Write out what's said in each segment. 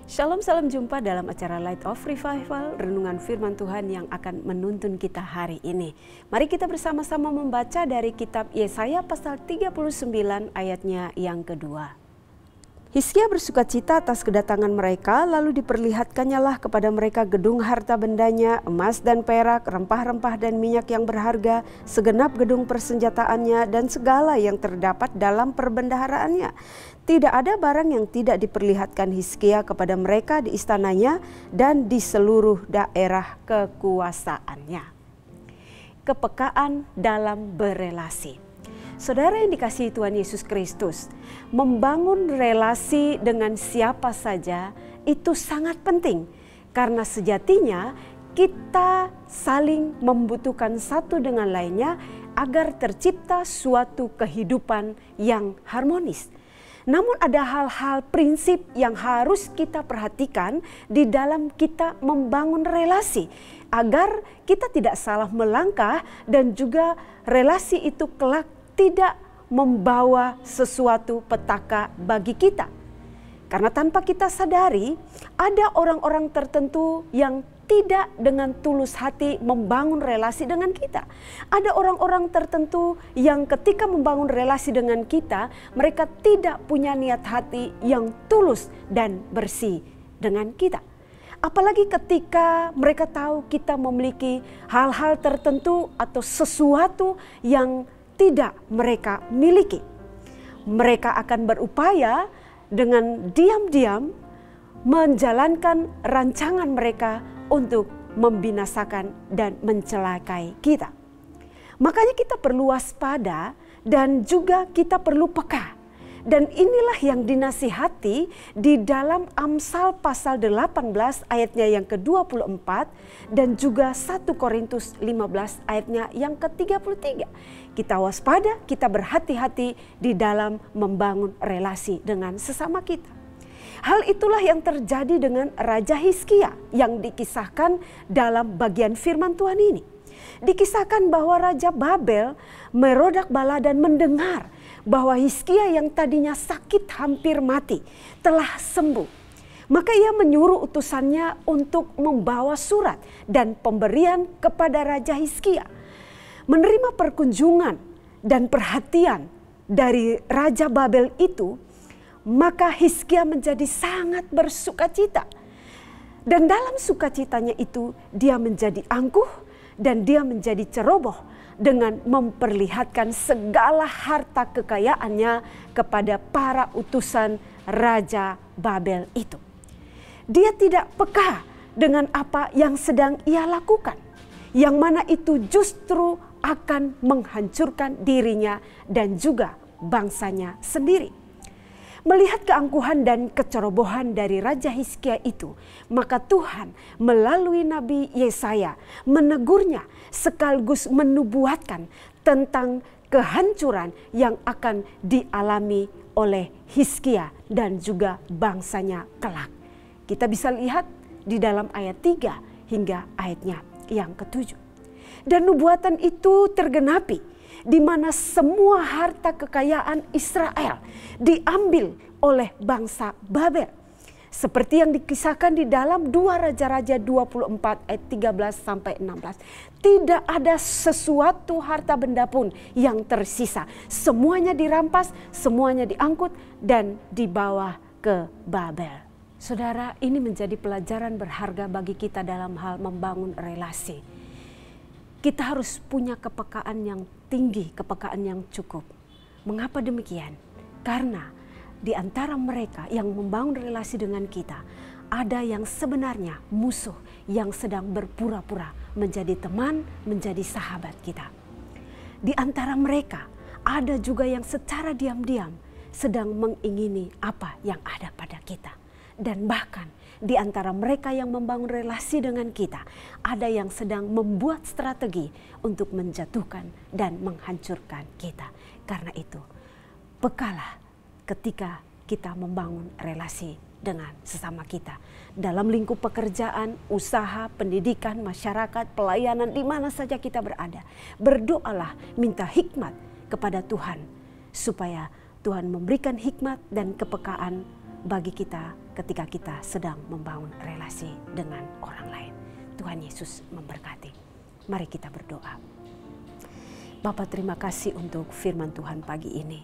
Shalom, salam jumpa dalam acara Light of Revival, renungan firman Tuhan yang akan menuntun kita hari ini. Mari kita bersama-sama membaca dari kitab Yesaya pasal 39 ayatnya yang kedua. Hizkia bersukacita atas kedatangan mereka, lalu diperlihatkannyalah kepada mereka gedung harta bendanya, emas dan perak, rempah-rempah dan minyak yang berharga, segenap gedung persenjataannya dan segala yang terdapat dalam perbendaharaannya. Tidak ada barang yang tidak diperlihatkan Hizkia kepada mereka di istananya dan di seluruh daerah kekuasaannya. Kepekaan dalam berelasi. Saudara yang dikasihi Tuhan Yesus Kristus, membangun relasi dengan siapa saja itu sangat penting. Karena sejatinya kita saling membutuhkan satu dengan lainnya agar tercipta suatu kehidupan yang harmonis. Namun ada hal-hal prinsip yang harus kita perhatikan di dalam kita membangun relasi. Agar kita tidak salah melangkah dan juga relasi itu kelak tidak membawa sesuatu petaka bagi kita. Karena tanpa kita sadari, ada orang-orang tertentu yang tidak dengan tulus hati membangun relasi dengan kita. Ada orang-orang tertentu yang ketika membangun relasi dengan kita, mereka tidak punya niat hati yang tulus dan bersih dengan kita. Apalagi ketika mereka tahu kita memiliki hal-hal tertentu atau sesuatu yang tidak mereka miliki. Mereka akan berupaya dengan diam-diam menjalankan rancangan mereka untuk membinasakan dan mencelakai kita. Makanya kita perlu waspada dan juga kita perlu peka. Dan inilah yang dinasihati di dalam Amsal pasal 18 ayatnya yang ke-24 dan juga 1 Korintus 15 ayatnya yang ke-33. Kita waspada, kita berhati-hati di dalam membangun relasi dengan sesama kita. Hal itulah yang terjadi dengan Raja Hizkia yang dikisahkan dalam bagian firman Tuhan ini. Dikisahkan bahwa Raja Babel merodak bala dan mendengar bahwa Hizkia yang tadinya sakit hampir mati telah sembuh. Maka ia menyuruh utusannya untuk membawa surat dan pemberian kepada Raja Hizkia. Menerima perkunjungan dan perhatian dari Raja Babel itu, maka Hizkia menjadi sangat bersukacita. Dan dalam sukacitanya itu dia menjadi angkuh dan dia menjadi ceroboh dengan memperlihatkan segala harta kekayaannya kepada para utusan Raja Babel itu. Dia tidak peka dengan apa yang sedang ia lakukan, yang mana itu justru akan menghancurkan dirinya dan juga bangsanya sendiri. Melihat keangkuhan dan kecerobohan dari Raja Hizkia itu, maka Tuhan melalui Nabi Yesaya menegurnya sekaligus menubuatkan tentang kehancuran yang akan dialami oleh Hizkia dan juga bangsanya kelak. Kita bisa lihat di dalam ayat 3 hingga ayatnya yang ke-7. Dan nubuatan itu tergenapi, di mana semua harta kekayaan Israel diambil oleh bangsa Babel. Seperti yang dikisahkan di dalam 2 Raja-Raja 24 ayat 13 sampai 16. Tidak ada sesuatu harta benda pun yang tersisa. Semuanya dirampas, semuanya diangkut dan dibawa ke Babel. Saudara, ini menjadi pelajaran berharga bagi kita dalam hal membangun relasi. Kita harus punya kepekaan yang tinggi, kepekaan yang cukup. Mengapa demikian? Karena di antara mereka yang membangun relasi dengan kita, ada yang sebenarnya musuh yang sedang berpura-pura menjadi teman, menjadi sahabat kita. Di antara mereka ada juga yang secara diam-diam sedang mengingini apa yang ada pada kita. Dan bahkan di antara mereka yang membangun relasi dengan kita, ada yang sedang membuat strategi untuk menjatuhkan dan menghancurkan kita. Karena itu, pekalah ketika kita membangun relasi dengan sesama kita. Dalam lingkup pekerjaan, usaha, pendidikan, masyarakat, pelayanan, di mana saja kita berada. Berdoalah, minta hikmat kepada Tuhan, supaya Tuhan memberikan hikmat dan kepekaan bagi kita ketika kita sedang membangun relasi dengan orang lain. Tuhan Yesus memberkati. Mari kita berdoa. Bapa, terima kasih untuk firman Tuhan pagi ini.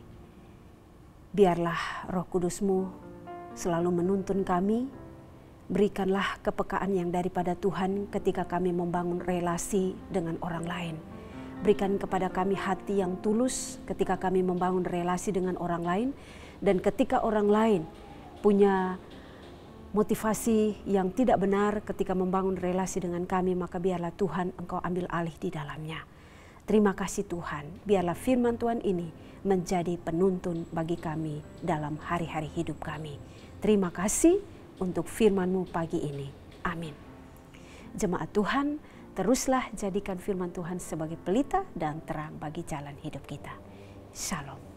Biarlah Roh Kudus-Mu selalu menuntun kami. Berikanlah kepekaan yang daripada Tuhan ketika kami membangun relasi dengan orang lain. Berikan kepada kami hati yang tulus ketika kami membangun relasi dengan orang lain. Dan ketika orang lain punya motivasi yang tidak benar ketika membangun relasi dengan kami, maka biarlah Tuhan Engkau ambil alih di dalamnya. Terima kasih Tuhan, biarlah firman Tuhan ini menjadi penuntun bagi kami dalam hari-hari hidup kami. Terima kasih untuk firman-Mu pagi ini. Amin. Jemaat Tuhan, teruslah jadikan firman Tuhan sebagai pelita dan terang bagi jalan hidup kita. Shalom.